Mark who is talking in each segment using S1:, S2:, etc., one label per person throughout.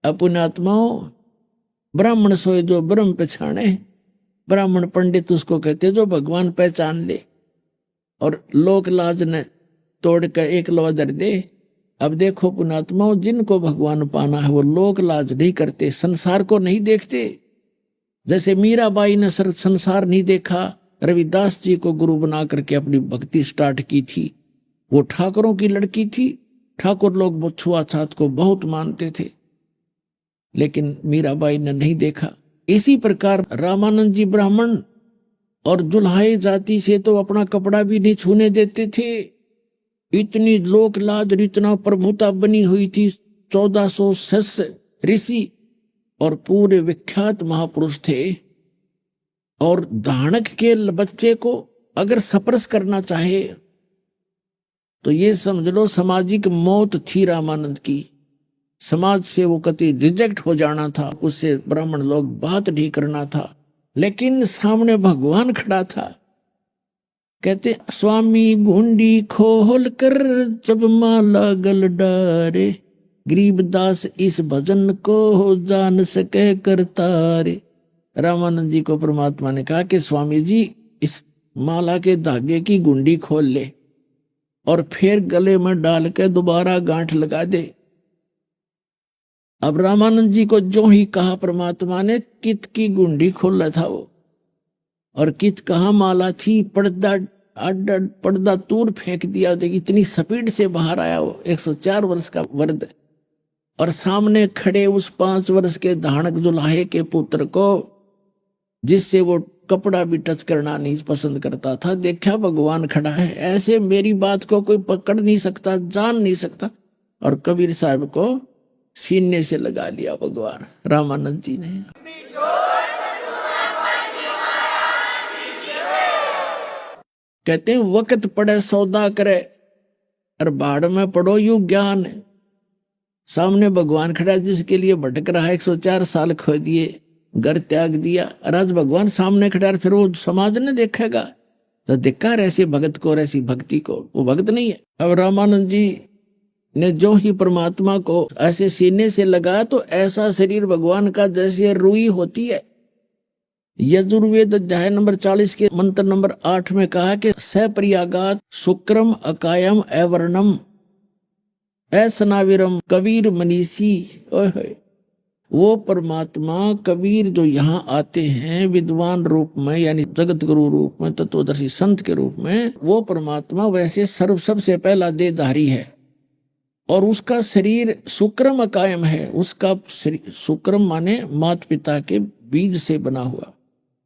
S1: अपुण्यात्माओं, ब्राह्मण सोए जो ब्रह्म पहचाने, ब्राह्मण पंडित उसको कहते जो भगवान पहचान ले और लोक लाज ने तोड़ कर एक लवा दर दे। अब देखो पुण्यात्माओं, जिनको भगवान पाना है वो लोक लाज नहीं करते, संसार को नहीं देखते। जैसे मीराबाई ने संसार नहीं देखा, रविदास जी को गुरु बना करके अपनी भक्ति स्टार्ट की थी। वो ठाकुरों की लड़की थी, ठाकुर लोग छुआछात को बहुत मानते थे, लेकिन मीराबाई ने नहीं देखा। इसी प्रकार रामानंद जी ब्राह्मण और जुल्हाई जाति से तो अपना कपड़ा भी नहीं छूने देते थे। इतनी लोक लाज, इतना प्रभुता बनी हुई थी। 1400 शिष्य ऋषि और पूरे विख्यात महापुरुष थे। और धानक के बच्चे को अगर स्पर्श करना चाहे तो ये समझ लो सामाजिक मौत थी रामानंद की। समाज से वो कति रिजेक्ट हो जाना था, उससे ब्राह्मण लोग बात नहीं करना था। लेकिन सामने भगवान खड़ा था। कहते स्वामी गुंडी खोल कर जब माला गल डारे, गरीबदास इस भजन को जान सके करतारे। रामानंद जी को परमात्मा ने कहा कि स्वामी जी इस माला के धागे की गुंडी खोल ले और फिर गले में डाल के दोबारा गांठ लगा दे। अब रामानंद जी को जो ही कहा परमात्मा ने, कित की गुंडी खोला था वो, और कित कहा माला थी, पर्दा दूर फेंक दिया। इतनी स्पीड से बाहर आया वो 104 वर्ष का वर्द, और सामने खड़े उस 5 वर्ष के धानक जुल्हाए के पुत्र को, जिससे वो कपड़ा भी टच करना नहीं पसंद करता था, देखा भगवान खड़ा है। ऐसे मेरी बात को कोई पकड़ नहीं सकता, जान नहीं सकता। और कबीर साहब को सीने से लगा लिया भगवान रामानंद जी ने। कहते हैं वक्त पड़े सौदा करे और बाढ़ में पड़ो यू ज्ञान। सामने भगवान खड़ा जिसके लिए भटक रहा है, 104 साल खो दिए, घर त्याग दिया, और आज भगवान सामने खड़ा, फिर वो समाज ने देखेगा तो धिक्कार ऐसे भगत को और ऐसी भक्ति को, वो भगत नहीं है। अब रामानंद जी ने जो ही परमात्मा को ऐसे सीने से लगा तो ऐसा शरीर भगवान का जैसे रुई होती है। यजुर्वेद अध्याय नंबर 40 के मंत्र नंबर 8 में कहा कि सप्रियागात शुक्रम अकायम एवर्णम ऐसनाविरम कबीर मनीषी। वो परमात्मा कबीर जो यहाँ आते हैं विद्वान रूप में, यानी जगत गुरु रूप में, तत्वदर्शी संत के रूप में, वो परमात्मा वैसे सबसे पहला देहधारी है। और उसका शरीर शुक्रम अकायम है। उसका शुक्रम माने माता पिता के बीज से बना हुआ,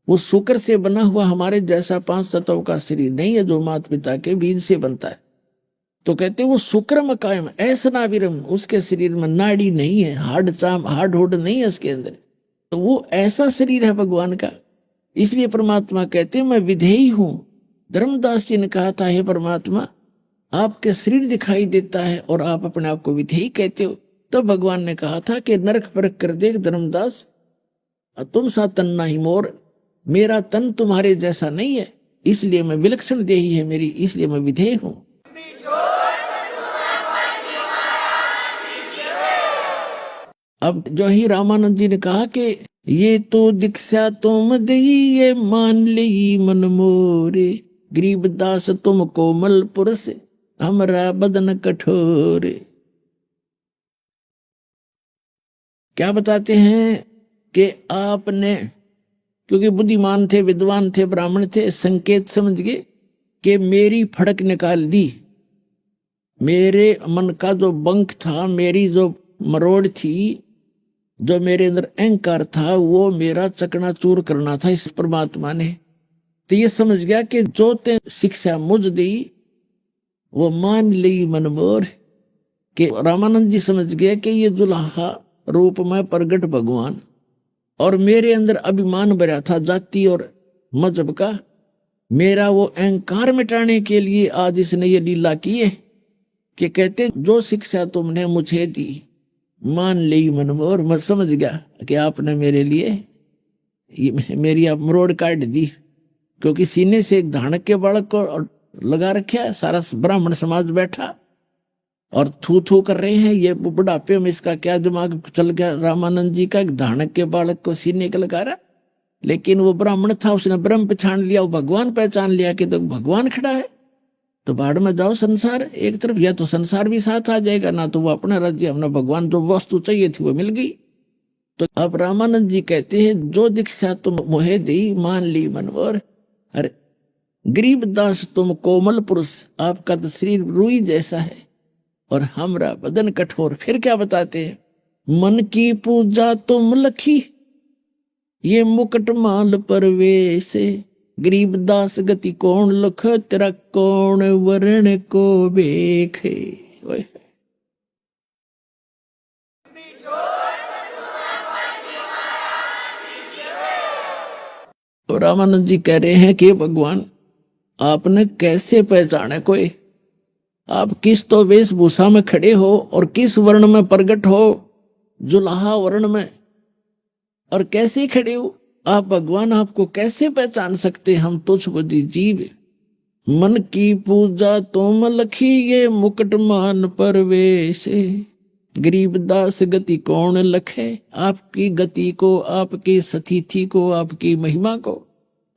S1: वो शुक्र से बना हुआ हमारे जैसा 5 तत्व का शरीर नहीं है जो माता पिता के बीज से बनता है। तो कहते वो शुक्रम कायम ऐसा नाविरम, उसके शरीर में नाड़ी नहीं है, हार्ड होड नहीं है उसके अंदर। तो वो ऐसा शरीर है भगवान का। इसलिए परमात्मा कहते मैं विधेयी हूं। धर्मदास जी ने कहा था, हे परमात्मा आपके शरीर दिखाई देता है और आप अपने आप को विधेयी कहते हो। तो भगवान ने कहा था कि नरक परख कर देख धर्मदास, तुम सा तन नहीं मोर, मेरा तन तुम्हारे जैसा नहीं है, इसलिए मैं विलक्षण देही है मेरी, इसलिए मैं विधेय हूं। अब जो ही रामानंद जी ने कहा कि ये तो दीक्षा तुम दई ये मान ली मन मोरे, गरीबदास तुम कोमल पुरुष हमरा बदन कठोर। क्या बताते हैं कि आपने, क्योंकि बुद्धिमान थे, विद्वान थे, ब्राह्मण थे, संकेत समझ गए कि मेरी फड़क निकाल दी। मेरे मन का जो बंक था, मेरी जो मरोड़ थी, जो मेरे अंदर अहंकार था, वो मेरा चकनाचूर करना था इस परमात्मा ने। तो ये समझ गया कि जो ते शिक्षा मुझ दी वो मान ली मन मोर। कि रामानंद जी समझ गए कि ये जुल्हा रूप में प्रगट भगवान, और मेरे अंदर अभिमान भरा था जाति और मजहब का, मेरा वो अहंकार मिटाने के लिए आज इसने ये लीला की है कि कहते जो शिक्षा तुमने मुझे दी मान ली मन मोर। मैं समझ गया कि आपने मेरे लिए मेरी आप मरोड़ काट दी, क्योंकि सीने से एक धानक के बालक को लगा रखा है, सारा ब्राह्मण समाज बैठा, और थू थू कर रहे हैं। ये बुढ़ापे में इसका क्या दिमाग चल गया रामानंद जी का, एक धानक के बालक को सीने का लगा रहा। लेकिन वो ब्राह्मण था, उसने ब्रह्म पहचान लिया, वो भगवान पहचान लिया कि तो भगवान खड़ा है। तो बाढ़ में जाओ संसार एक तरफ, या तो संसार भी साथ आ जाएगा, ना तो वो अपना राज्य अपना भगवान, जो वस्तु चाहिए थी वो मिल गई। तो अब रामानंद जी कहते हैं जो दीक्षा तुम मोहे दी मान ली मनोर। अरे गरीब दास तुम कोमल पुरुष, आपका तो शरीर रुई जैसा है और हमरा बदन कठोर। फिर क्या बताते हैं, मन की पूजा तुम लखी ये मुकुट माल परवेशे। गरीब दास गति कौन लख तेरा कौन वर्ण को बेखे। तो रामानंद जी कह रहे हैं कि भगवान आपने कैसे पहचाने कोई, आप किस तो वेशभूषा में खड़े हो और किस वर्ण में प्रकट हो, जुलाहा वर्ण में, और कैसे खड़े हो आप भगवान, आपको कैसे पहचान सकते हम तुझ बुद्धि जीव। मन की पूजा तुम लखी ये मुकुट मान परवेश। गरीब दास गति कौन लखे, आपकी गति को, आपकी सतिथि को, आपकी महिमा को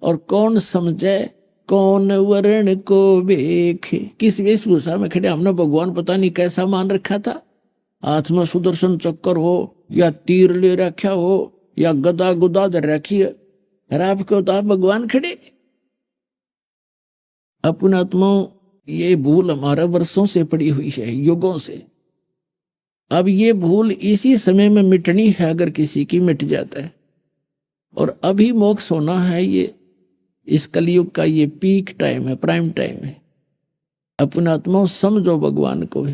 S1: और कौन समझे, कौन वर्ण को देखे। किस वेशभूषा में खड़े, हमने भगवान पता नहीं कैसा मान रखा था, हाथ में सुदर्शन चक्कर हो या तीर ले रखा हो या गदा गुदा धर रखी है, और आपको तो आप भगवान खड़े। अपना आत्माओं ये भूल हमारा वर्षों से पड़ी हुई है, युगों से। अब ये भूल इसी समय में मिटनी है, अगर किसी की मिट जाता है। और अभी मोक्ष होना है, ये इस कलयुग का ये पीक टाइम है, प्राइम टाइम है। अपना आत्माओं समझो भगवान को,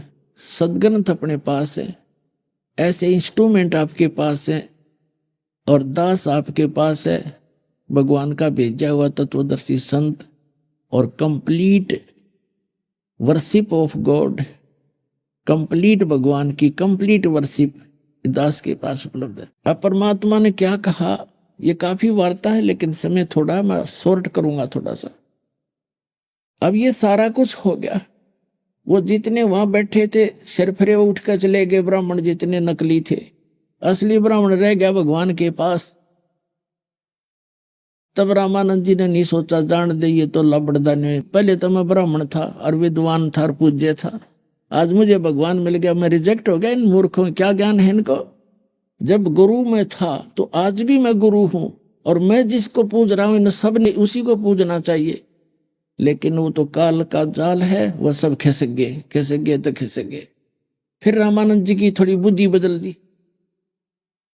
S1: सदग्रंथ अपने पास है, ऐसे इंस्ट्रूमेंट आपके पास है और दास आपके पास है, भगवान का भेजा हुआ तत्वदर्शी संत और complete worship of God, complete भगवान की कंप्लीट वर्शिप दास के पास उपलब्ध है। अब परमात्मा ने क्या कहा, ये काफी वार्ता है लेकिन समय थोड़ा, मैं शॉर्ट करूंगा थोड़ा सा। अब ये सारा कुछ हो गया, वो जितने वहां बैठे थे सिरफरे उठ कर चले गए, ब्राह्मण जितने नकली थे, असली ब्राह्मण रह गया भगवान के पास। तब रामानंद जी ने नहीं सोचा जान दे ये तो लबड़दा नहीं, पहले तो मैं ब्राह्मण था और विद्वान था और पूज्य था, आज मुझे भगवान मिल गया, मैं रिजेक्ट हो गया। इन मूर्खों क्या ज्ञान है इनको। जब गुरु में था तो आज भी मैं गुरु हूं और मैं जिसको पूज रहा हूं इन सब ने उसी को पूजना चाहिए। लेकिन वो तो काल का जाल है, वह सब खिसक गए तो खिसक गए। फिर रामानंद जी की थोड़ी बुद्धि बदल दी,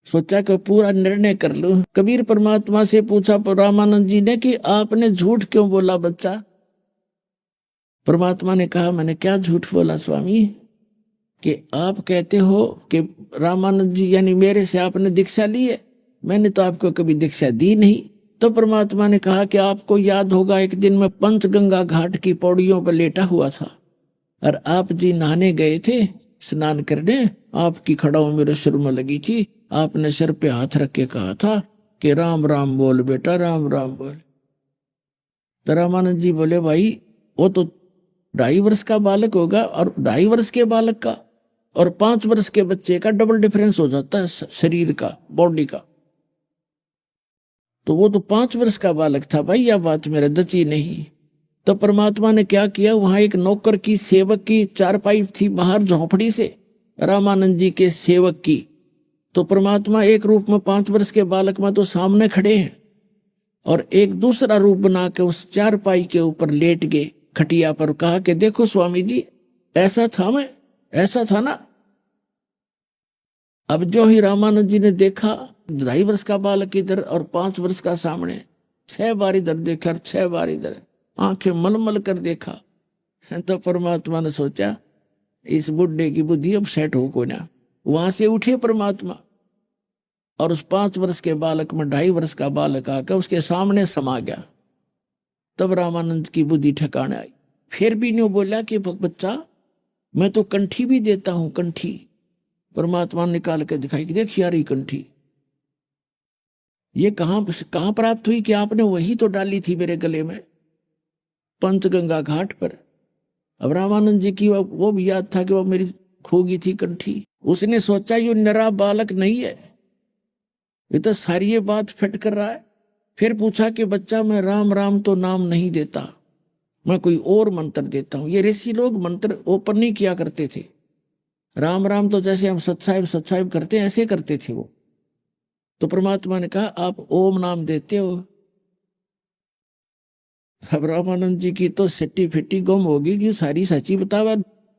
S1: सोचा कि पूरा निर्णय कर लूं। कबीर परमात्मा से पूछा रामानंद जी ने कि आपने झूठ क्यों बोला बच्चा। परमात्मा ने कहा मैंने क्या झूठ बोला स्वामी, कि आप कहते हो कि रामानंद जी यानी मेरे से आपने दीक्षा ली है, मैंने तो आपको कभी दीक्षा दी नहीं। तो परमात्मा ने कहा कि आपको याद होगा एक दिन मैं पंचगंगा घाट की पौड़ियों पर लेटा हुआ था और आप जी नहाने गए थे, स्नान करने, आपकी खड़ाऊ मेरे सिर में लगी थी, आपने सिर पे हाथ रख के कहा था कि राम राम बोल बेटा, राम राम बोल। तो रामानंद जी बोले भाई वो तो 2.5 वर्ष का बालक होगा और 2.5 वर्ष के बालक का और 5 वर्ष के बच्चे का डबल डिफरेंस हो जाता है शरीर का, बॉडी का। तो वो तो 5 वर्ष का बालक था भाई, यह बात मेरे दची नहीं। तो परमात्मा ने क्या किया, वहां एक नौकर की सेवक की चारपाई थी बाहर झोंपड़ी से, रामानंद जी के सेवक की। तो परमात्मा एक रूप में 5 वर्ष के बालक में तो सामने खड़े हैं और एक दूसरा रूप बना के उस चारपाई के ऊपर लेट गए खटिया पर, कहा कि देखो स्वामी जी ऐसा था, मैं ऐसा था ना। अब जो ही रामानंद जी ने देखा 2.5 वर्ष का बालक इधर और 5 वर्ष का सामने, 6 बार इधर देखा और 6 बार इधर, आंखें मलमल कर देखा। तो परमात्मा ने सोचा इस बुढ़े की बुद्धि अब सेट हो को ना। वहां से उठे परमात्मा और उस 5 वर्ष के बालक में 2.5 वर्ष का बालक आकर उसके सामने समा गया। तब रामानंद की बुद्धि ठिकाने आई। फिर भी नहीं बोला कि बच्चा मैं तो कंठी भी देता हूं, कंठी। परमात्मा निकाल के दिखाई कि देख यार ये कंठी ये कहां प्राप्त हुई, कि आपने वही तो डाली थी मेरे गले में पंचगंगा घाट पर। अब रामानंद जी की वो भी याद था कि वो मेरी खोगी थी कंठी। उसने सोचा ये नरा बालक नहीं है, ये तो सारी ये बात फिट कर रहा है। फिर पूछा कि बच्चा मैं राम राम तो नाम नहीं देता, मैं कोई और मंत्र देता हूं। ये ऋषि लोग मंत्र ओपन नहीं किया करते थे। राम राम तो जैसे हम सत्साहिब करते हैं ऐसे करते थे वो। तो परमात्मा ने कहा आप ओम नाम देते हो। अब रामानंद जी की तो सिट्टी फिट्टी गुम होगी कि सारी सच्ची बतावा,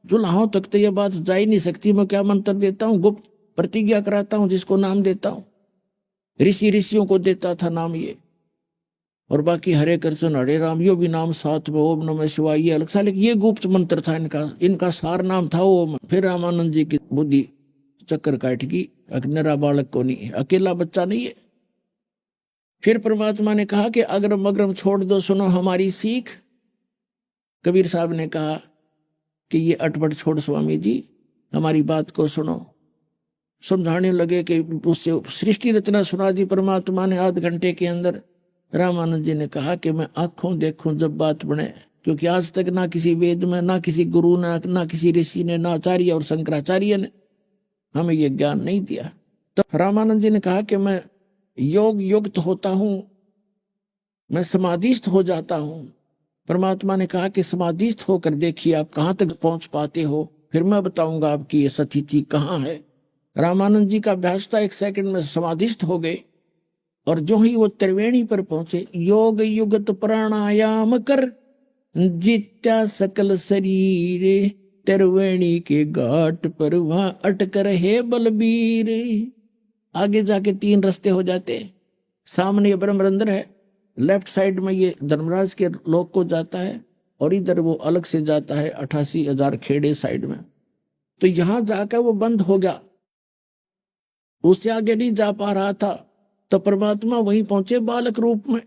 S1: जुलाहों तक तो यह बात जा ही नहीं सकती। मैं क्या मंत्र देता हूँ, गुप्त प्रतिज्ञा कराता हूँ जिसको नाम देता हूँ। ऋषियों को देता था नाम ये, और बाकी हरे कृष्ण हरे राम यो भी नाम साथ में, ओम नमः शिवाय ये अलग सा, लेकिन ये गुप्त मंत्र था इनका सार नाम था ओम। फिर रामानंद जी की बुद्धि चक्कर काट गई, अकेला बालक को नहीं, अकेला बच्चा नहीं है। फिर परमात्मा ने कहा कि अगरम अगरम छोड़ दो, सुनो हमारी सीख। कबीर साहब ने कहा कि ये अटपट छोड़ स्वामी जी, हमारी बात को सुनो। समझाने लगे कि उससे सृष्टि रचना सुना दी परमात्मा ने आध घंटे के अंदर। रामानंद जी ने कहा कि मैं आंखों देखूं जब बात बने, क्योंकि आज तक ना किसी वेद में, ना किसी गुरु ने, ना किसी ऋषि ने, ना आचार्य और शंकराचार्य ने हमें ये ज्ञान नहीं दिया। तो रामानंद जी ने कहा कि मैं योग युक्त होता हूं, मैं समाधिस्थ हो जाता हूं। परमात्मा ने कहा कि समाधिस्थ होकर देखिए आप कहां तक पहुंच पाते हो, फिर मैं बताऊंगा आपकी ये स्थिति कहां है। रामानंद जी का अभ्यास था, 1 सेकंड में समाधिस्थ हो गए। और जो ही वो त्रिवेणी पर पहुंचे, योग युगत प्राणायाम कर जित्या सकल शरीर, त्रिवेणी के घाट पर वहां अटक रहे बलबीर। आगे जाके 3 रास्ते हो जाते। सामने ब्रह्मरंध्र है, लेफ्ट साइड में ये धर्मराज के लोक को जाता है, और इधर वो अलग से जाता है 88,000 खेड़े साइड में। तो यहां जाकर वो बंद हो गया, उससे आगे नहीं जा पा रहा था। तो परमात्मा वहीं पहुंचे बालक रूप में।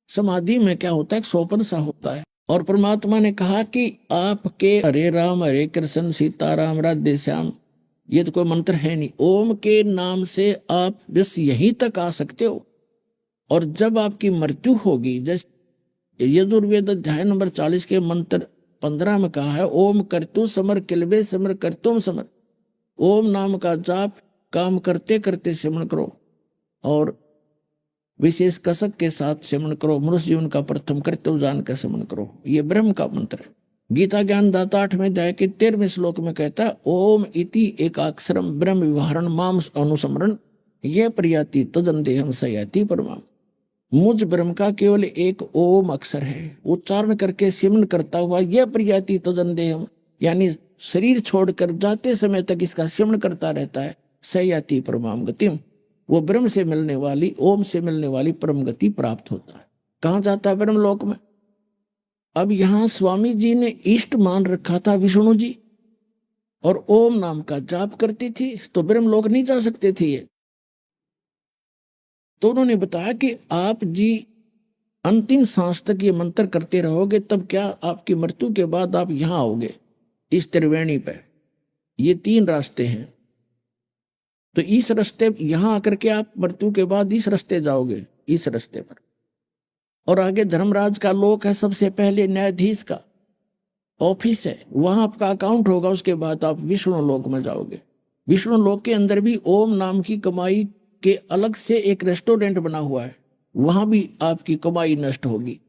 S1: समाधि में क्या होता है, एक सोपन सा होता है। और परमात्मा ने कहा कि आपके हरे राम हरे कृष्ण सीताराम राधे श्याम ये तो कोई मंत्र है नहीं, ओम के नाम से आप बस यहीं तक आ सकते हो। और जब आपकी मृत्यु होगी, जैसे यजुर्वेद अध्याय नंबर 40 के मंत्र 15 में कहा है, ओम करतु समर किलबे समर करतुम समर। ओम नाम का जाप काम करते करते सिमरण करो, और विशेष कसक के साथ सिमरण करो। मनुष्य जीवन का प्रथम कर्तव्य जान कर सिमरण करो। ये ब्रह्म का मंत्र है। गीता ज्ञान दाता 8वें अध्याय के 13वें श्लोक में कहता है, ओम इति एकाक्षरम ब्रह्म विवरण माम अनुसमरण ये प्रयाति तदन देहम सयाति परमाम। मुझ ब्रह्म का केवल एक ओम अक्षर है, उच्चारण करके सिमरण करता हुआ यह प्रयाति तदन देहम, यानी शरीर छोड़कर जाते समय तक इसका सिमरण करता रहता है, सयाति परमाम गतिम, वो ब्रह्म से मिलने वाली, ओम से मिलने वाली परम गति प्राप्त होता है। कहां जाता है, ब्रह्म लोक में। अब यहां स्वामी जी ने इष्ट मान रखा था विष्णु जी, और ओम नाम का जाप करती थी, तो ब्रह्म लोक नहीं जा सकते थे ये। तो उन्होंने बताया कि आप जी अंतिम सांस तक ये मंत्र करते रहोगे, तब क्या आपकी मृत्यु के बाद आप यहां आओगे इस त्रिवेणी पे। ये 3 रास्ते हैं, तो इस रास्ते यहां आकर के आप मृत्यु के बाद इस रास्ते जाओगे, इस रास्ते पर। और आगे धर्मराज का लोक है, सबसे पहले न्यायाधीश का ऑफिस है, वहां आपका अकाउंट होगा। उसके बाद आप विष्णु लोक में जाओगे। विष्णु लोक के अंदर भी ओम नाम की कमाई के अलग से एक रेस्टोरेंट बना हुआ है, वहां भी आपकी कमाई नष्ट होगी।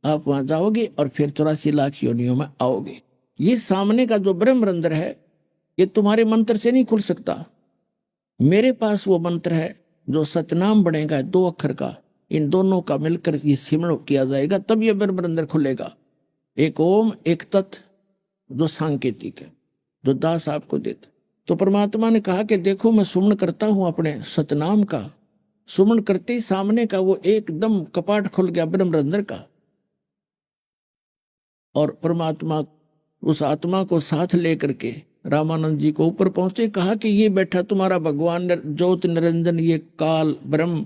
S1: आप वहां जाओगे और फिर 84 लाख योनियों में आओगे। ये सामने का जो ब्रह्मरंध्र है, ये तुम्हारे मंत्र से नहीं खुल सकता। मेरे पास वो मंत्र है जो सतनाम बनेगा 2 अक्षर का, इन दोनों का मिलकर ये सिमरण किया जाएगा, तब ये ब्रह्मरंध्र खुलेगा। एक ओम एक तत् जो सांकेतिक है, जो दास आपको देता। तो परमात्मा ने कहा कि देखो मैं सुमन करता हूं अपने सतनाम का। सुमन करते ही सामने का वो एकदम कपाट खुल गया ब्रह्मरंध्र का, और परमात्मा उस आत्मा को साथ लेकर के रामानंद जी को ऊपर पहुंचे। कहा कि ये बैठा तुम्हारा भगवान ज्योत निरंजन, ये काल ब्रह्म,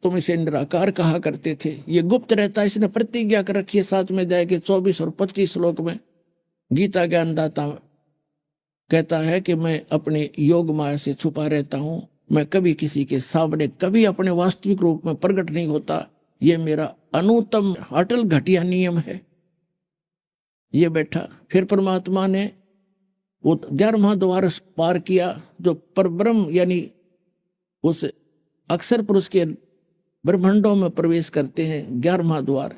S1: तुम इसे निराकार कहा करते थे, ये गुप्त रहता है। इसने प्रतिज्ञा कर रखी है 7वें अध्याय के 24 और 25 श्लोक में। गीता ज्ञानदाता कहता है कि मैं अपने योग माया से छुपा रहता हूं, मैं कभी किसी के सामने, कभी अपने वास्तविक रूप में प्रकट नहीं होता। ये मेरा अनुत्तम अटल घटिया नियम है। ये बैठा। फिर परमात्मा ने वो 11वां द्वार पार किया, जो परब्रह्म यानी उस अक्षर पुरुष के ब्रह्मांडों में प्रवेश करते हैं, 11वां द्वार।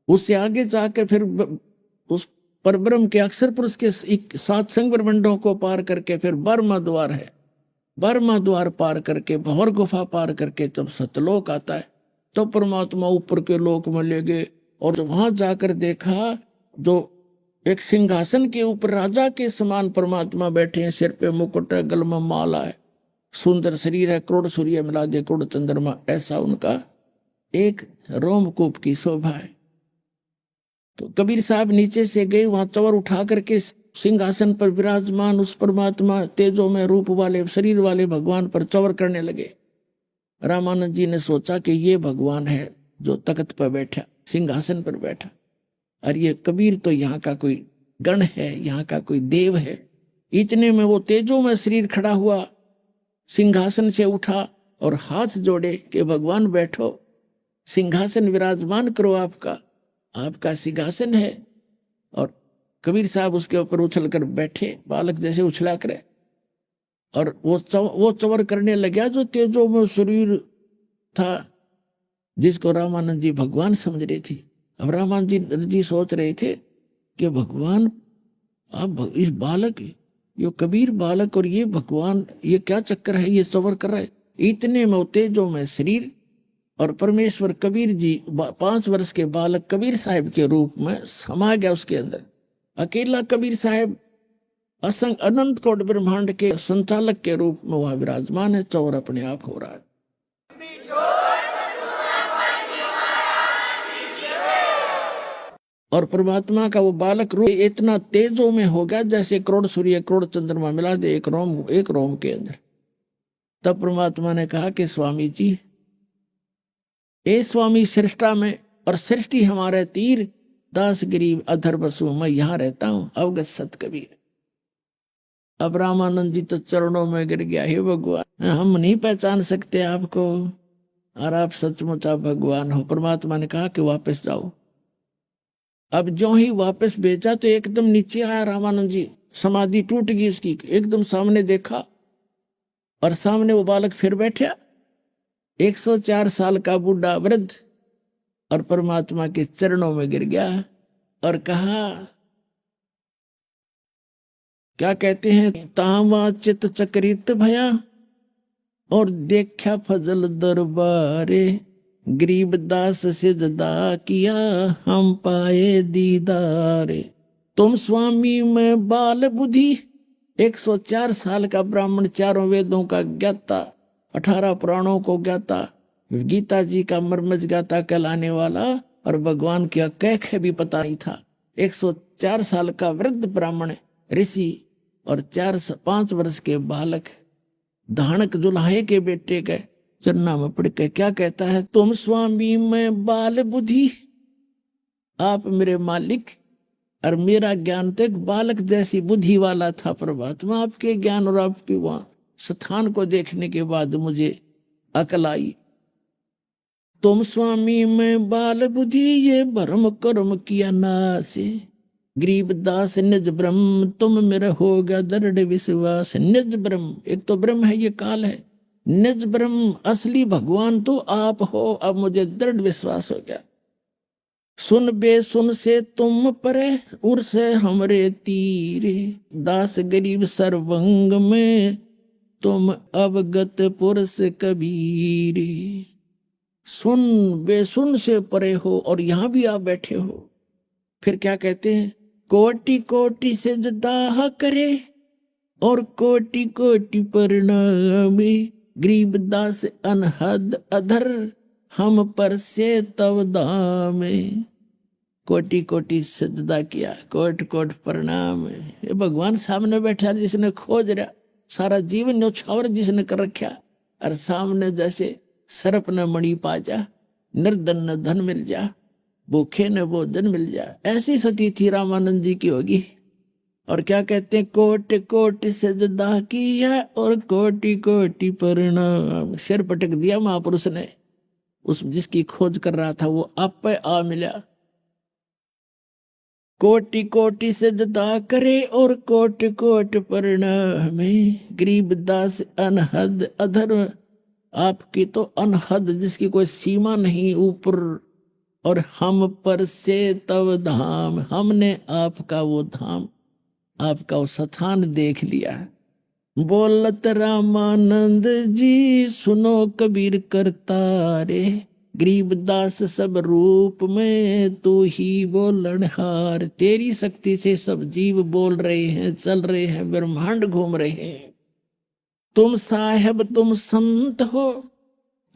S1: उससे आगे जाके फिर उस परब्रह्म के अक्षर पुरुष के 7 संग ब्रह्मांडों को पार करके फिर 12वां द्वार है। 12वां द्वार पार करके भंवर गुफा पार करके जब सतलोक आता है, तो परमात्मा ऊपर के लोक में ले गए और वहां जाकर देखा जो एक सिंहासन के ऊपर राजा के समान परमात्मा बैठे हैं, सिर पे मुकुट है, गल में माला है, सुंदर शरीर है, करोड़ सूर्य मिला दे करोड़ चंद्रमा, ऐसा उनका एक रोमकूप की शोभा है। तो कबीर साहब नीचे से गए, वहां चवर उठा करके सिंहासन पर विराजमान उस परमात्मा तेजो में रूप वाले शरीर वाले भगवान पर चवर करने लगे। रामानंद जी ने सोचा कि ये भगवान है जो तख्त पर बैठा, सिंहासन पर बैठा, और ये कबीर तो यहाँ का कोई गण है, यहाँ का कोई देव है। इतने में वो तेजो में शरीर खड़ा हुआ, सिंहासन से उठा और हाथ जोड़े कि भगवान बैठो, सिंहासन विराजमान करो, आपका सिंहासन है। और कबीर साहब उसके ऊपर उछल कर बैठे, बालक जैसे उछला करे, और वो चवर करने लगा जो तेजो में शरीर था, जिसको रामानंद जी भगवान समझ रहे थे। अब रामानंद जी सोच रहे थे कि भगवान, आप इस बालक, ये कबीर बालक और ये भगवान, ये क्या चक्कर है, ये चवर कर रहा है। इतने में तेजो में शरीर और परमेश्वर कबीर जी 5 वर्ष के बालक कबीर साहब के रूप में समा गया उसके अंदर। अकेला कबीर साहब असंग अनंत कोट ब्रह्मांड के संचालक के रूप में वहां विराजमान है, चौर अपने आप हो रहा है। और परमात्मा का वो बालक रूप इतना तेजों में हो गया जैसे करोड़ सूर्य करोड़ चंद्रमा मिला दे एक रोम के अंदर। तब परमात्मा ने कहा कि स्वामी जी, ए स्वामी सृष्टा में और सृष्टि हमारे तीर, दास गरीब अधर बसु, मैं यहां रहता हूं, अवगत सत कबीर। अब रामानंद जी तो चरणों में गिर गया, हे भगवान, हम नहीं पहचान सकते आपको, और आप सचमुच आप भगवान हो। परमात्मा ने कहा कि वापस जाओ। अब जो ही वापस भेजा तो एकदम नीचे आया रामानंद जी, समाधि टूट गई उसकी, एकदम सामने देखा और सामने वो बालक फिर बैठा, 104 साल का बूढ़ा वृद्ध, और परमात्मा के चरणों में गिर गया और कहा, क्या कहते हैं, तावा चित चक्रित भया और देखा फजल दरबारे, गरीब दास से जदा किया हम पाए दीदारे। तुम स्वामी में बाल बुद्धि, 104 साल का ब्राह्मण, 4 वेदों का ज्ञाता, 18 पुराणों को ज्ञाता, गीता जी का मर्मज गाता कहलाने वाला, और भगवान की कैख भी पता नहीं था। 104 साल का वृद्ध ब्राह्मण ऋषि और 5 वर्ष के बालक धानक जुलाहे के बेटे के चन्ना में पड़ के क्या कहता है, तुम स्वामी में बाल बुद्धि, आप मेरे मालिक, और मेरा ज्ञान तो एक बालक जैसी बुद्धि वाला था। परमात्मा आपके ज्ञान और आपके वहां स्थान को देखने के बाद मुझे अकल आई। तुम स्वामी में बाल बुद्धि, ये भरम कर्म किया नासे, गरीब दास निज ब्रह्म तुम मेरा होगा दृढ़ विश्वास। निज ब्रह्म, एक तो ब्रह्म है, ये काल है, निज ब्रह्म असली भगवान तो आप हो, अब मुझे दृढ़ विश्वास हो गया। सुन बेसुन से तुम परे, उर से हमरे तीरे, दास गरीब सर्वंग में तुम अवगत पुरुष कबीरे। सुन बेसुन से परे हो और यहां भी आप बैठे हो। फिर क्या कहते हैं, कोटि कोटि से जदा करे और कोटि कोटि प्रणाम, गरीब दास अनहद अधर हम पर से तव दामे। कोटि कोटि सजदा किया, कोट कोट प्रणाम। ये भगवान सामने बैठा जिसने खोज रहा, सारा जीवन न्यौछावर जिसने कर रखा, और सामने जैसे सर्प न मणि पा जा, निर्धन न धन मिल जा, भूखे न भोजन मिल जा, ऐसी सती थी रामानंद जी की होगी। और क्या कहते हैं, कोटि कोटि सजदा किया और कोटि कोटि प्रणाम। सिर पटक दिया महापुरुष ने, उस जिसकी खोज कर रहा था वो आप पे आ मिला। कोटि कोटि सजदा करे और कोट कोट प्रणाम। गरीबदास अनहद अधर, आपकी तो अनहद जिसकी कोई सीमा नहीं ऊपर, और हम पर से तव धाम, हमने आपका वो धाम, आपका वो स्थान देख लिया। बोलत रामानंद जी सुनो कबीर करतारे, गरीबदास सब रूप में तू ही बोलनहार। तेरी शक्ति से सब जीव बोल रहे हैं, चल रहे हैं, ब्रह्मांड घूम रहे हैं। तुम साहेब तुम संत हो,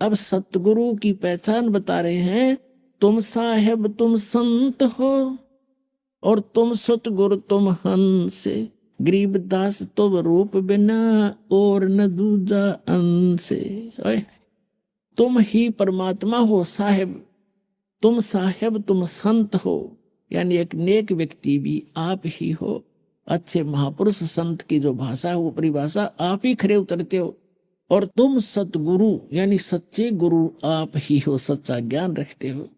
S1: अब सतगुरु की पहचान बता रहे हैं। तुम साहेब तुम संत हो और तुम सतगुरु तुम हंस। गरीबदास तुम रूप बिना और न दूजा अंश। तुम ही परमात्मा हो साहेब, तुम साहेब तुम संत हो, यानी एक नेक व्यक्ति भी आप ही हो। अच्छे महापुरुष संत की जो भाषा है वो परिभाषा आप ही खरे उतरते हो। और तुम सतगुरु यानी सच्चे गुरु आप ही हो, सच्चा ज्ञान रखते हो।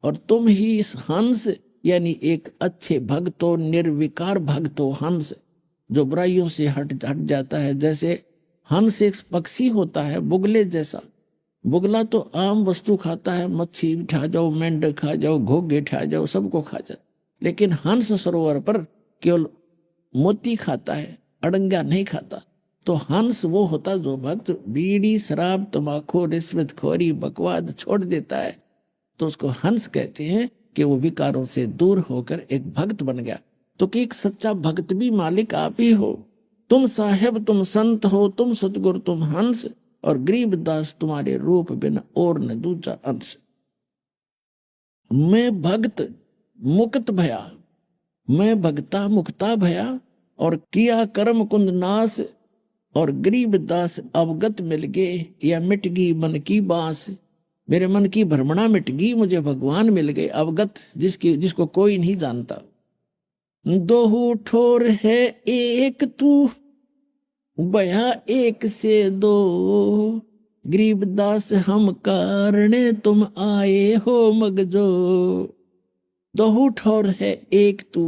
S1: और तुम ही इस हंस यानी एक अच्छे भक्त हो, निर्विकार भक्त हो। हंस जो बुराइयों से हट जाता है। जैसे हंस एक पक्षी होता है बुगले जैसा, बुगला तो आम वस्तु खाता है, मच्छी खा जाओ, मेंढक खा जाओ, घोगे खा जाओ, सबको खा जाए। लेकिन हंस सरोवर पर केवल मोती खाता है, अड़ंगा नहीं खाता। तो हंस वो होता जो भक्त बीड़ी शराब तंबाकू रिश्वतखोरी बकवाद छोड़ देता है, तो उसको हंस कहते हैं कि वो विकारों से दूर होकर एक भक्त बन गया। तो कि एक सच्चा भक्त भी मालिक आप ही हो। तुम साहेब तुम संत हो, तुम सतगुरु तुम हंस, और गरीबदास तुम्हारे रूप बिना और न दूजा अंश। मैं भक्त मुक्त भया, मैं भक्ता मुक्ता भया, और किया कर्म कुंद नाश, और गरीबदास अवगत मिल गए या मिट गई मन की बांस। मेरे मन की भ्रमणा मिट गई, मुझे भगवान मिल गए अवगत, जिसको कोई नहीं जानता। दोहू ठोर है एक तू, बया एक से दो, गरीबदास हम कारणे तुम आए हो मगजो। दोहू ठोर है एक तू,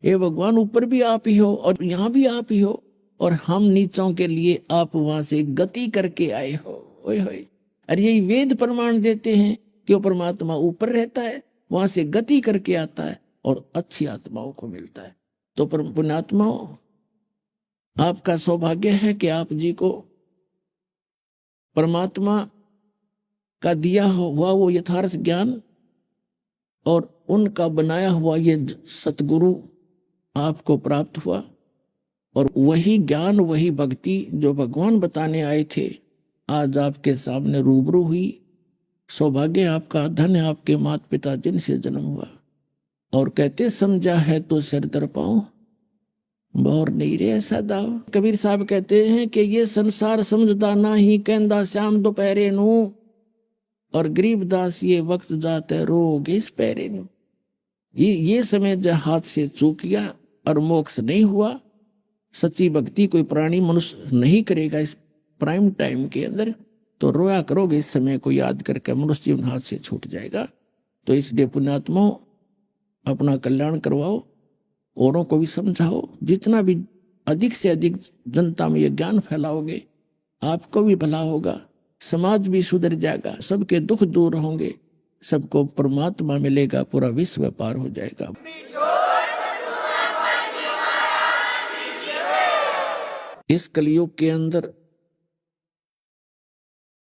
S1: हे भगवान ऊपर भी आप ही हो और यहाँ भी आप ही हो, और हम नीचों के लिए आप वहां से गति करके आए हो। ओए होए, अरे यही वेद प्रमाण देते हैं कि वो परमात्मा ऊपर रहता है, वहां से गति करके आता है और अच्छी आत्माओं को मिलता है। तो पुण्यात्माओं, आपका सौभाग्य है कि आप जी को परमात्मा का दिया हुआ वो यथार्थ ज्ञान और उनका बनाया हुआ ये सतगुरु आपको प्राप्त हुआ, और वही ज्ञान वही भक्ति जो भगवान बताने आए थे आज आपके सामने रूबरू हुई। सौभाग्य आपका, धन्य आपके माता पिता जिनसे जन्म हुआ। और कहते समझा है तो सिर दर पाऊं, बोर नहीं रे ऐसा दाव। कबीर साहब कहते हैं कि ये संसार समझदा ना ही कहंदा श्याम दोपहरे नू, और गरीबदास ये वक्त जाते रोग इस पैरे नू। ये समय जो हाथ से चूक गया और मोक्ष नहीं हुआ, सच्ची भक्ति कोई प्राणी मनुष्य नहीं करेगा इस प्राइम टाइम के अंदर, तो रोया करोगे इस समय को याद करके, मनुष्य जीवन हाथ से छूट जाएगा। तो इसलिए पुण्यात्माओं, अपना कल्याण करवाओ, औरों को भी समझाओ। जितना भी अधिक से अधिक जनता में ये ज्ञान फैलाओगे, आपको भी भला होगा, समाज भी सुधर जाएगा, सबके दुख दूर होंगे, सबको परमात्मा मिलेगा, पूरा विश्व पार हो जाएगा। इस कलयुग के अंदर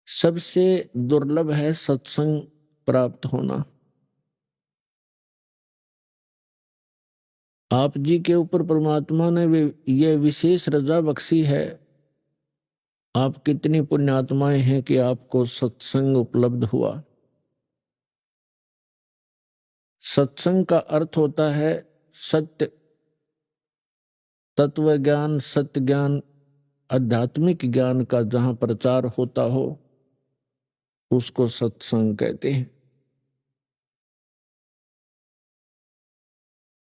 S1: सबसे दुर्लभ है सत्संग प्राप्त होना। आप जी के ऊपर परमात्मा ने ये विशेष रजा बख्शी है। आप कितनी पुण्यात्माएं हैं कि आपको सत्संग उपलब्ध हुआ। सत्संग का अर्थ होता है सत्य, तत्व ज्ञान, सत्य ज्ञान, आध्यात्मिक ज्ञान का जहां प्रचार होता हो उसको सत्संग कहते हैं।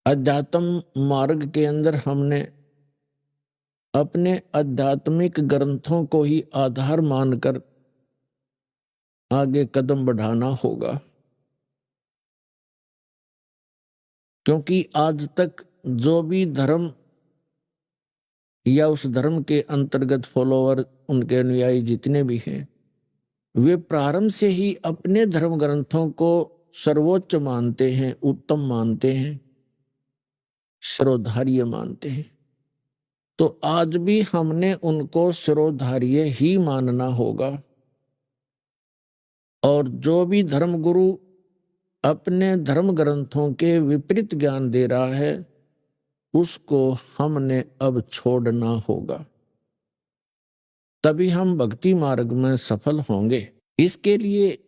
S1: अध्यात्म मार्ग के अंदर हमने अपने आध्यात्मिक ग्रंथों को ही आधार मानकर आगे कदम बढ़ाना होगा। क्योंकि आज तक जो भी धर्म या उस धर्म के अंतर्गत फॉलोअर, उनके अनुयायी जितने भी हैं, वे प्रारंभ से ही अपने धर्म ग्रंथों को सर्वोच्च मानते हैं, उत्तम मानते हैं, शिरोधार्य मानते हैं। तो आज भी हमने उनको शिरोधार्य ही मानना होगा। और जो भी धर्मगुरु अपने धर्म ग्रंथों के विपरीत ज्ञान दे रहा है, उसको हमने अब छोड़ना होगा, तभी हम भक्ति मार्ग में सफल होंगे। इसके लिए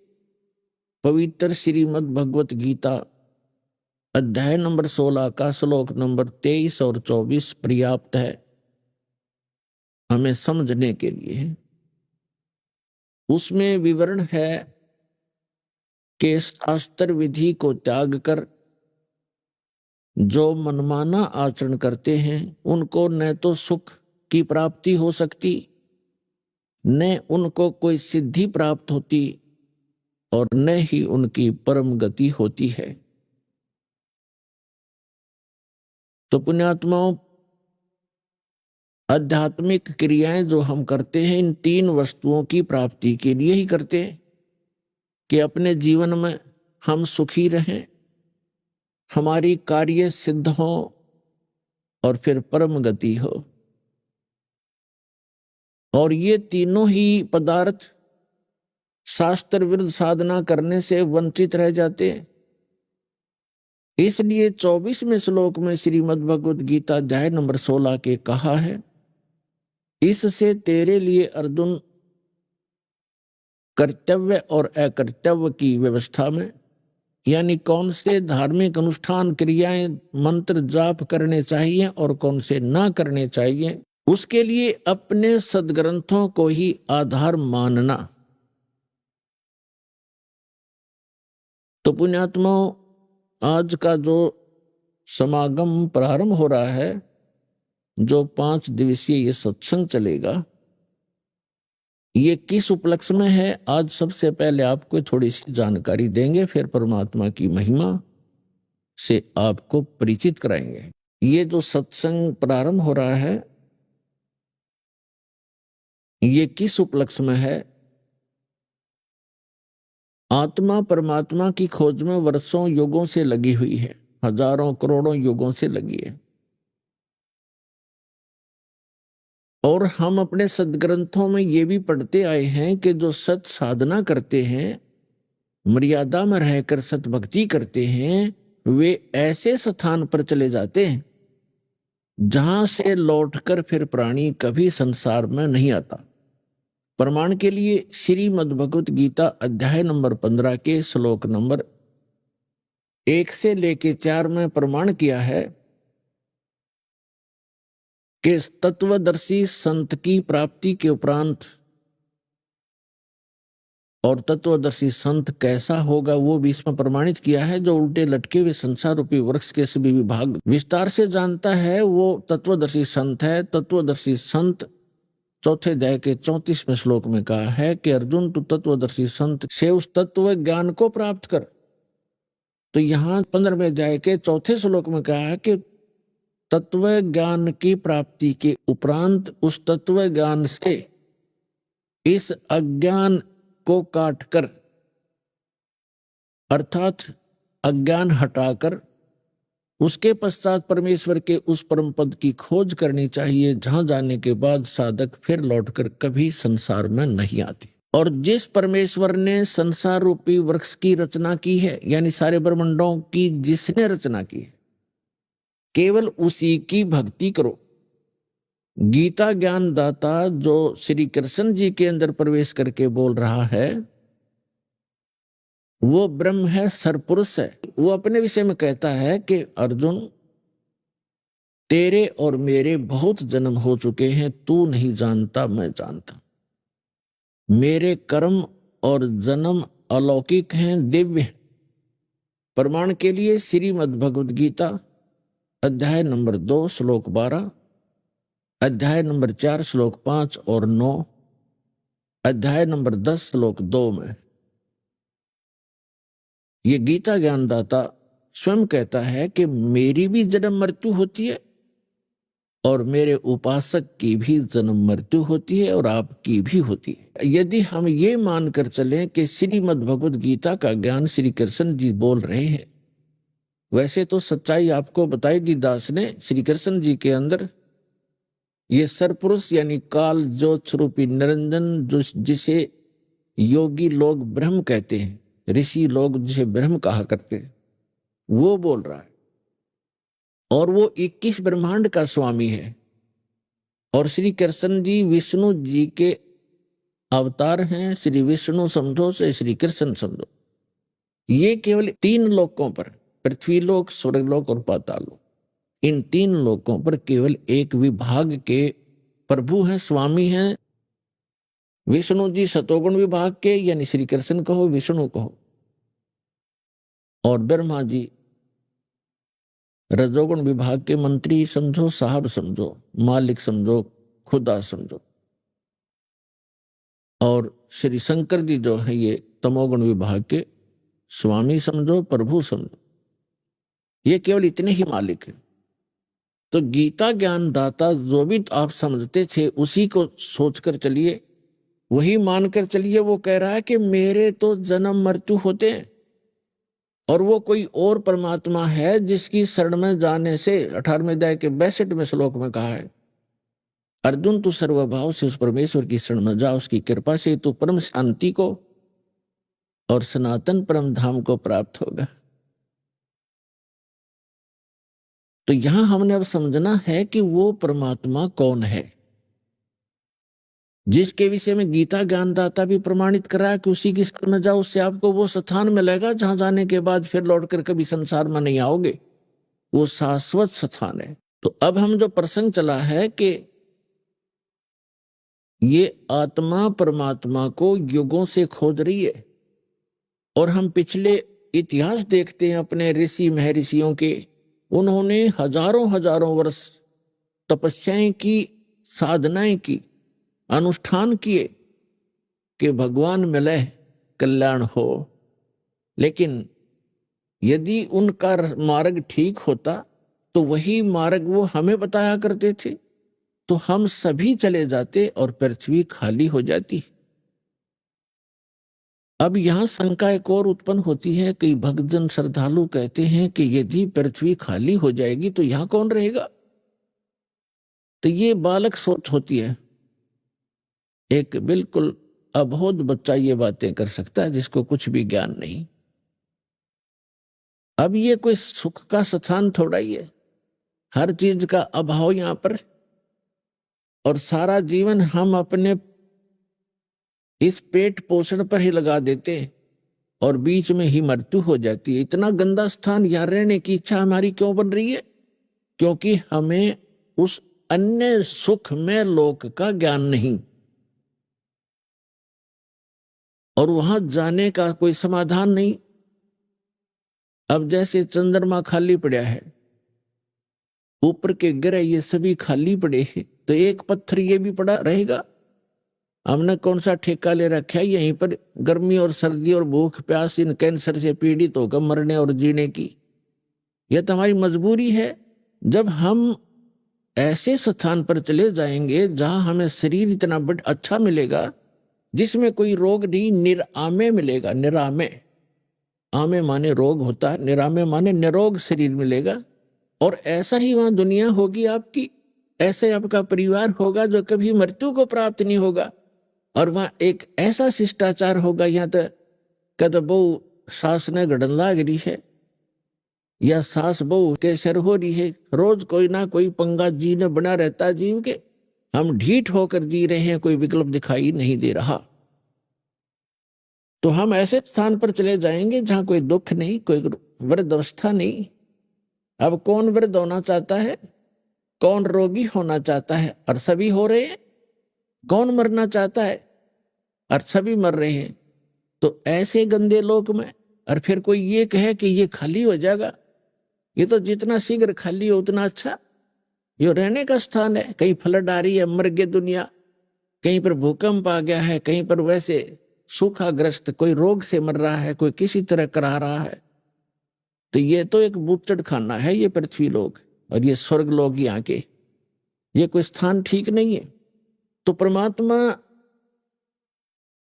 S1: पवित्र श्रीमद् भगवत गीता अध्याय नंबर 16 का श्लोक नंबर 23 और 24 पर्याप्त है हमें समझने के लिए। उसमें विवरण है कि शास्त्र विधि को त्याग कर जो मनमाना आचरण करते हैं, उनको न तो सुख की प्राप्ति हो सकती, न उनको कोई सिद्धि प्राप्त होती, और न ही उनकी परम गति होती है। तो पुण्यात्माओं, आध्यात्मिक क्रियाएं जो हम करते हैं, इन तीन वस्तुओं की प्राप्ति के लिए ही करते हैं कि अपने जीवन में हम सुखी रहें, हमारी कार्य सिद्ध हो और फिर परम गति हो। और ये तीनों ही पदार्थ शास्त्र विरुद्ध साधना करने से वंचित रह जाते हैं। इसलिए 24वें श्लोक में श्रीमद् भगवत गीता अध्याय नंबर 16 के कहा है, इससे तेरे लिए अर्जुन कर्तव्य और अकर्तव्य की व्यवस्था में, यानी कौन से धार्मिक अनुष्ठान क्रियाएं मंत्र जाप करने चाहिए और कौन से ना करने चाहिए, उसके लिए अपने सदग्रंथों को ही आधार मानना। तो पुण्यात्माओं, आज का जो समागम प्रारंभ हो रहा है, जो 5 दिवसीय ये सत्संग चलेगा, ये किस उपलक्ष्य में है, आज सबसे पहले आपको थोड़ी सी जानकारी देंगे, फिर परमात्मा की महिमा से आपको परिचित कराएंगे। ये जो सत्संग प्रारंभ हो रहा है, ये किस उपलक्ष्य में है? आत्मा परमात्मा की खोज में वर्षों युगों से लगी हुई है, हजारों करोड़ों युगों से लगी है। और हम अपने सदग्रंथों में ये भी पढ़ते आए हैं कि जो सत साधना करते हैं, मर्यादा में रहकर सत भक्ति करते हैं, वे ऐसे स्थान पर चले जाते हैं जहां से लौटकर फिर प्राणी कभी संसार में नहीं आता। प्रमाण के लिए श्रीमद् भगवत गीता अध्याय नंबर 15 के श्लोक नंबर 1 से लेके 4 में प्रमाण किया है कि तत्वदर्शी संत की प्राप्ति के उपरांत, और तत्वदर्शी संत कैसा होगा वो भी इसमें प्रमाणित किया है। जो उल्टे लटके हुए संसार रूपी वृक्ष के सभी विभाग विस्तार से जानता है, वो तत्वदर्शी संत है। तत्वदर्शी संत चौथे अध्याय के 34वें श्लोक में कहा है कि अर्जुन, तू तत्वदर्शी संत से उस तत्व ज्ञान को प्राप्त कर। तो यहाँ 15वें अध्याय के 4थे श्लोक में कहा है कि तत्व ज्ञान की प्राप्ति के उपरांत उस तत्व ज्ञान से इस अज्ञान को काटकर, अर्थात अज्ञान हटाकर, उसके पश्चात परमेश्वर के उस परम पद की खोज करनी चाहिए, जहां जाने के बाद साधक फिर लौटकर कभी संसार में नहीं आते। और जिस परमेश्वर ने संसार रूपी वृक्ष की रचना की है, यानी सारे ब्रह्मांडों की जिसने रचना की है, केवल उसी की भक्ति करो। गीता ज्ञान दाता जो श्री कृष्ण जी के अंदर प्रवेश करके बोल रहा है, वो ब्रह्म है, सरपुरुष है। वो अपने विषय में कहता है कि अर्जुन, तेरे और मेरे बहुत जन्म हो चुके हैं, तू नहीं जानता, मैं जानता। मेरे कर्म और जन्म अलौकिक हैं, दिव्य हैं। प्रमाण के लिए श्रीमद् भगवद गीता अध्याय नंबर 2 श्लोक 12, अध्याय नंबर 4 श्लोक 5 और 9, अध्याय नंबर 10 श्लोक 2 में ये गीता ज्ञानदाता स्वयं कहता है कि मेरी भी जन्म मृत्यु होती है और मेरे उपासक की भी जन्म मृत्यु होती है और आपकी भी होती है। यदि हम ये मानकर चलें कि श्रीमद् भगवद गीता का ज्ञान श्री कृष्ण जी बोल रहे हैं, वैसे तो सच्चाई आपको बताई दी दास ने, श्री कृष्ण जी के अंदर ये सरपुरुष यानी काल ज्योत स्वरूपी निरंजन, जो जिसे योगी लोग ब्रह्म कहते हैं, ऋषि लोग जिसे ब्रह्म कहा करते हैं, वो बोल रहा है। और वो 21 ब्रह्मांड का स्वामी है। और श्री कृष्ण जी विष्णु जी के अवतार हैं। श्री विष्णु समझो से श्री कृष्ण समझो। ये केवल 3 लोकों पर, पृथ्वी लोक, स्वर्गलोक और पाताल लोक, इन 3 लोकों पर केवल एक विभाग के प्रभु हैं, स्वामी हैं। विष्णु जी सतोगुण विभाग के, यानी श्री कृष्ण कहो, विष्णु कहो, और ब्रह्मा जी रजोगुण विभाग के मंत्री समझो, साहब समझो, मालिक समझो, खुदा समझो। और श्री शंकर जी जो है ये तमोगुण विभाग के स्वामी समझो, प्रभु समझो। ये केवल इतने ही मालिक हैं। तो गीता ज्ञान दाता जो भी आप समझते थे उसी को सोचकर चलिए, वही मानकर चलिए। वो कह रहा है कि मेरे तो जन्म मृत्यु होते हैं और वो कोई और परमात्मा है जिसकी शरण में जाने से 18वें अध्याय के 62वें श्लोक में कहा है, अर्जुन तू सर्वभाव से उस परमेश्वर की शरण में जा, उसकी कृपा से तू परम शांति को और सनातन परम धाम को प्राप्त होगा। तो यहां हमने अब समझना है कि वो परमात्मा कौन है, जिसके विषय में गीता ज्ञानदाता भी प्रमाणित करा कि उसी की शरण में जाओ, उससे आपको वो स्थान मिलेगा जहां जाने के बाद फिर लौटकर कभी संसार में नहीं आओगे। वो शाश्वत स्थान है। तो अब हम जो प्रसंग चला है कि ये आत्मा परमात्मा को युगों से खोज रही है, और हम पिछले इतिहास देखते हैं अपने ऋषि महर्षियों के, उन्होंने हजारों हजारों वर्ष तपस्याएं की, साधनाएं की, अनुष्ठान किए कि भगवान मिले, कल्याण हो। लेकिन यदि उनका मार्ग ठीक होता तो वही मार्ग वो हमें बताया करते थे, तो हम सभी चले जाते और पृथ्वी खाली हो जाती। अब यहां शंका एक और उत्पन्न होती है कि भक्तजन श्रद्धालु कहते हैं कि यदि पृथ्वी खाली हो जाएगी तो यहां कौन रहेगा। तो ये बालक सोच होती है। एक बिल्कुल अबोध बच्चा ये बातें कर सकता है जिसको कुछ भी ज्ञान नहीं। अब ये कोई सुख का स्थान थोड़ा ही है, हर चीज का अभाव यहां पर, और सारा जीवन हम अपने इस पेट पोषण पर ही लगा देते और बीच में ही मृत्यु हो जाती है। इतना गंदा स्थान यहां रहने की इच्छा हमारी क्यों बन रही है? क्योंकि हमें उस अन्य सुख में लोक का ज्ञान नहीं, और वहां जाने का कोई समाधान नहीं। अब जैसे चंद्रमा खाली पड़ा है, ऊपर के ग्रह ये सभी खाली पड़े हैं, तो एक पत्थर ये भी पड़ा रहेगा। हमने कौन सा ठेका ले रखा है यहीं पर गर्मी और सर्दी और भूख प्यास, इन कैंसर से पीड़ित होकर मरने और जीने की। यह तो हमारी मजबूरी है। जब हम ऐसे स्थान पर चले जाएंगे जहां हमें शरीर इतना अच्छा मिलेगा जिसमें कोई रोग नहीं, निरामे मिलेगा। निरामे, आमे माने रोग होता है, निरामे माने निरोग शरीर मिलेगा। और ऐसा ही वहां दुनिया होगी आपकी, ऐसे आपका परिवार होगा जो कभी मृत्यु को प्राप्त नहीं होगा। और वहां एक ऐसा शिष्टाचार होगा, यहाँ तक कद बहु सास ने गड़न लाग रही है या सास बहु के सर हो रही है, रोज कोई ना कोई पंगा जी ने बना रहता जीव के। हम ढीठ होकर जी रहे हैं, कोई विकल्प दिखाई नहीं दे रहा। तो हम ऐसे स्थान पर चले जाएंगे जहां कोई दुख नहीं, कोई वृद्ध अवस्था नहीं। अब कौन वृद्ध होना चाहता है, कौन रोगी होना चाहता है, और सभी हो रहे हैं। कौन मरना चाहता है, और सभी मर रहे हैं। तो ऐसे गंदे लोक में और फिर कोई ये कहे कि ये खाली हो जाएगा, ये तो जितना शीघ्र खाली हो उतना अच्छा। ये रहने का स्थान है। कहीं फ्लड आ रही है, मर गए दुनिया, कहीं पर भूकंप आ गया है, कहीं पर वैसे सूखाग्रस्त, कोई रोग से मर रहा है, कोई किसी तरह करा रहा है। तो ये तो एक बूचड़ खाना है ये पृथ्वी लोक, और ये स्वर्ग लोक यहाँ के, ये कोई स्थान ठीक नहीं है। तो परमात्मा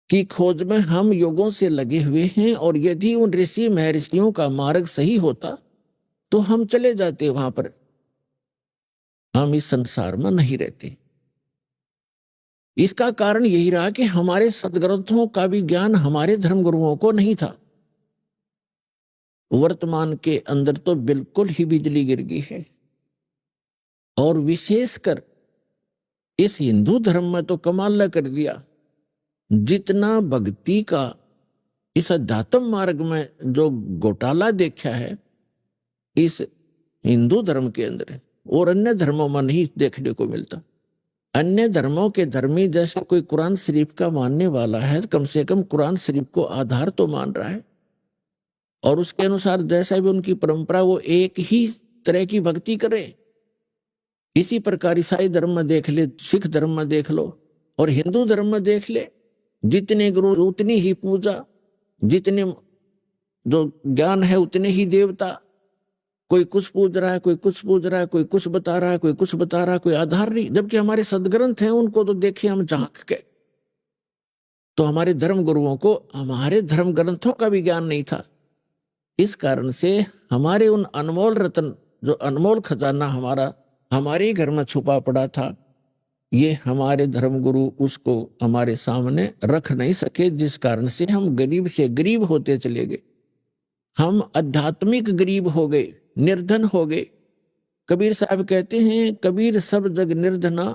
S1: की खोज में हम युगों से लगे हुए हैं, और यदि उन ऋषि महर्षियों का मार्ग सही होता तो हम चले जाते वहां पर, हम इस संसार में नहीं रहते। इसका कारण यही रहा कि हमारे सदग्रंथों का भी ज्ञान हमारे धर्मगुरुओं को नहीं था। वर्तमान के अंदर तो बिल्कुल ही बिजली गिर गई है, और विशेषकर इस हिंदू धर्म में तो कमाल कर दिया। जितना भक्ति का इस अध्यात्म मार्ग में जो घोटाला देखा है इस हिंदू धर्म के अंदर, और अन्य धर्मों में नहीं देखने को मिलता। अन्य धर्मों के धर्मी जैसे कोई कुरान शरीफ का मानने वाला है, कम से कम कुरान शरीफ को आधार तो मान रहा है, और उसके अनुसार जैसा भी उनकी परंपरा वो एक ही तरह की भक्ति करे। इसी प्रकार ईसाई धर्म में देख ले, सिख धर्म में देख लो, और हिंदू धर्म में देख ले, जितने गुरु उतनी ही पूजा, जितने जो ज्ञान है उतने ही देवता। कोई कुछ पूज रहा है, कोई कुछ पूज रहा है, कोई कुछ बता रहा है, कोई कुछ बता रहा है, कोई आधार नहीं। जबकि हमारे सदग्रंथ हैं, उनको तो देखे हम झांक के, तो हमारे धर्म गुरुओं को हमारे धर्म ग्रंथों का भी ज्ञान नहीं था। इस कारण से हमारे उन अनमोल रत्न, जो अनमोल खजाना हमारा हमारे ही घर में छुपा पड़ा था, ये हमारे धर्मगुरु उसको हमारे सामने रख नहीं सके, जिस कारण से हम गरीब से गरीब होते चले गए। हम आध्यात्मिक गरीब हो गए, निर्धन हो गए। कबीर साहब कहते हैं, कबीर सब जग निर्धना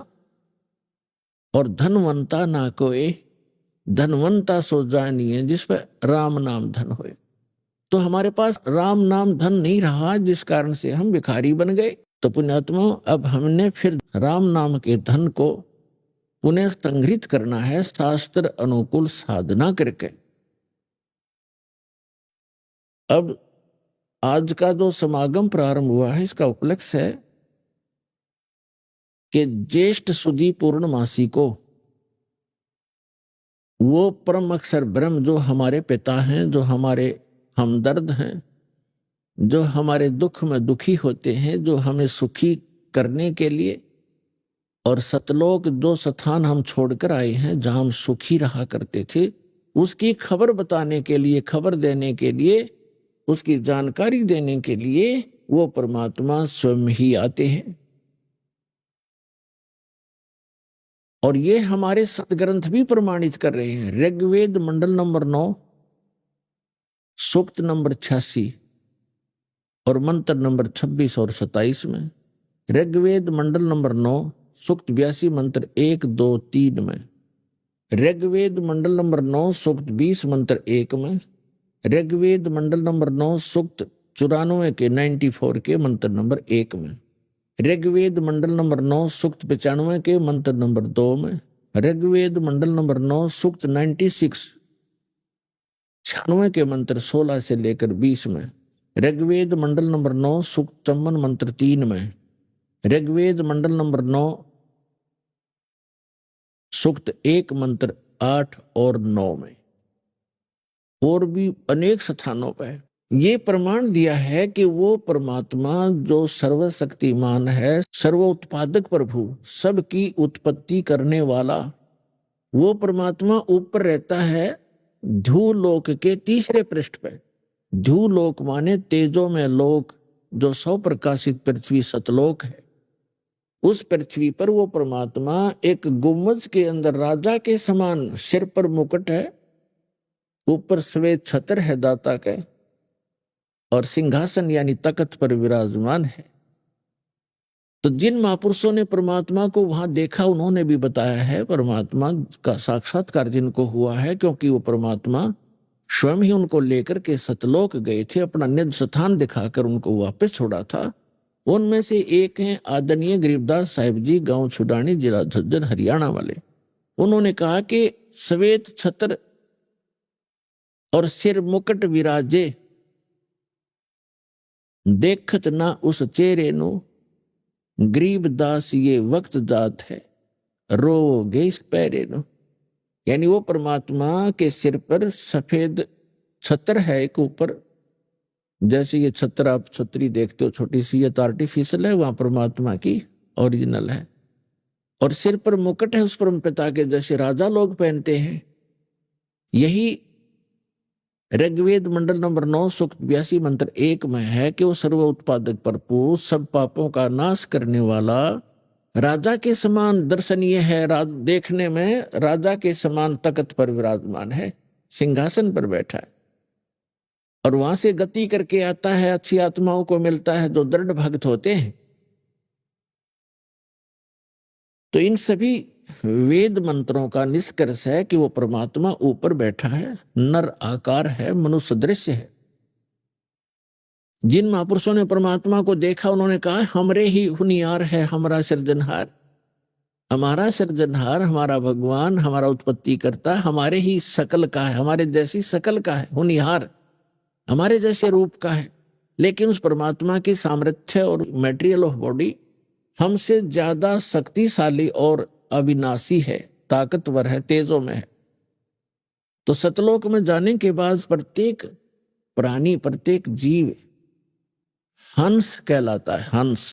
S1: और धनवंता ना कोई, धनवंता सो जानिए जिस पर राम नाम धन होए। तो हमारे पास राम नाम धन नहीं रहा, जिस कारण से हम भिखारी बन गए। तो पुण्यात्मा, अब हमने फिर राम नाम के धन को पुनः संग्रहित करना है शास्त्र अनुकूल साधना करके। अब आज का जो समागम प्रारंभ हुआ है, इसका उपलक्ष्य है कि ज्येष्ठ सुदी पूर्णमासी को वो परम अक्षर ब्रह्म जो हमारे पिता हैं, जो हमारे हमदर्द हैं, जो हमारे दुख में दुखी होते हैं, जो हमें सुखी करने के लिए, और सतलोक जो स्थान हम छोड़कर आए हैं जहां हम सुखी रहा करते थे, उसकी खबर बताने के लिए, खबर देने के लिए, उसकी जानकारी देने के लिए वो परमात्मा स्वयं ही आते हैं। और ये हमारे सदग्रंथ भी प्रमाणित कर रहे हैं। ऋग्वेद मंडल नंबर 9 सूक्त नंबर 86 और मंत्र नंबर 26 और 27 में, ऋग्वेद मंडल नंबर 9 सूक्त 82 मंत्र 1, 2, 3 में, ऋग्वेद मंडल नंबर 9 सूक्त 20 मंत्र 1 में, ऋग्वेद मंडल नंबर 9 सूक्त 94 के 94 के मंत्र नंबर 1 में, ऋग्वेद मंडल नंबर 9 सूक्त 95 के मंत्र नंबर 2 में, ऋग्वेद मंडल नंबर 9 सूक्त 96 96 के मंत्र 16 से लेकर 20 में, ऋग्वेद मंडल नंबर 9 सूक्त 54 मंत्र 3 में, ऋग्वेद मंडल नंबर 9 सूक्त 1 मंत्र 8 और 9 में, और भी अनेक स्थानों पर ये प्रमाण दिया है कि वो परमात्मा जो सर्वशक्तिमान है, सर्वोत्पादक प्रभु, सबकी उत्पत्ति करने वाला, वो परमात्मा ऊपर रहता है ध्रुवलोक के तीसरे पृष्ठ पे। ध्रुवलोक माने तेजो में लोक, जो सौ प्रकाशित पृथ्वी सतलोक है। उस पृथ्वी पर वो परमात्मा एक गुम्बज के अंदर राजा के समान, सिर पर मुकुट है, ऊपर श्वेत छत्र है दाता के, और सिंहासन यानी तख्त पर विराजमान है। तो जिन महापुरुषों ने परमात्मा को वहां देखा, उन्होंने भी बताया है परमात्मा का साक्षात्कार जिनको हुआ है, क्योंकि वो परमात्मा स्वयं ही उनको लेकर के सतलोक गए थे, अपना निज स्थान दिखाकर उनको वापस छोड़ा था। उनमें से एक हैं आदरणीय गरीबदास साहिब जी, गांव छुडानी, जिला झज्जर, हरियाणा वाले। उन्होंने कहा कि श्वेत छत्र और सिर मुकुट विराजे, देखत ना उस चेहरे नु, गरीबदास ये वक्त जात है, रोगे इस पैरे नु। यानी वो परमात्मा के सिर पर सफेद छत्र है एक ऊपर, जैसे ये छत्र, आप छतरी देखते हो छोटी सी, ये तो आर्टिफिशियल है, वहां परमात्मा की ओरिजिनल है। और सिर पर मुकुट है उस परम पिता के, जैसे राजा लोग पहनते हैं। यही ऋग्वेद मंडल नंबर 9 सूक्त 82 मंत्र 1 में है कि वो सर्व उत्पादक भरपूर, सब पापों का नाश करने वाला, राजा के समान दर्शनीय है, देखने में राजा के समान तख्त पर विराजमान है, सिंहासन पर बैठा है। और वहां से गति करके आता है, अच्छी आत्माओं को मिलता है जो दृढ़ भक्त होते हैं। तो इन सभी वेद मंत्रों का निष्कर्ष है कि वो परमात्मा ऊपर बैठा है, नर आकार है, मनुष्य दृश्य है। जिन महापुरुषों ने परमात्मा को देखा उन्होंने कहा हमरे ही हुनियार है हमारा सृजनहार, हमारा सृजनहार, हमारा भगवान, हमारा उत्पत्ति करता, हमारे ही शकल का है, हमारे जैसी शकल का है, हुनियार हमारे जैसे रूप का है। लेकिन उस परमात्मा की सामर्थ्य और मेटेरियल ऑफ बॉडी हमसे ज्यादा शक्तिशाली और अविनाशी है, ताकतवर है, तेजों में है। तो सतलोक में जाने के बाद प्रत्येक प्राणी, प्रत्येक जीव हंस कहलाता है, हंस।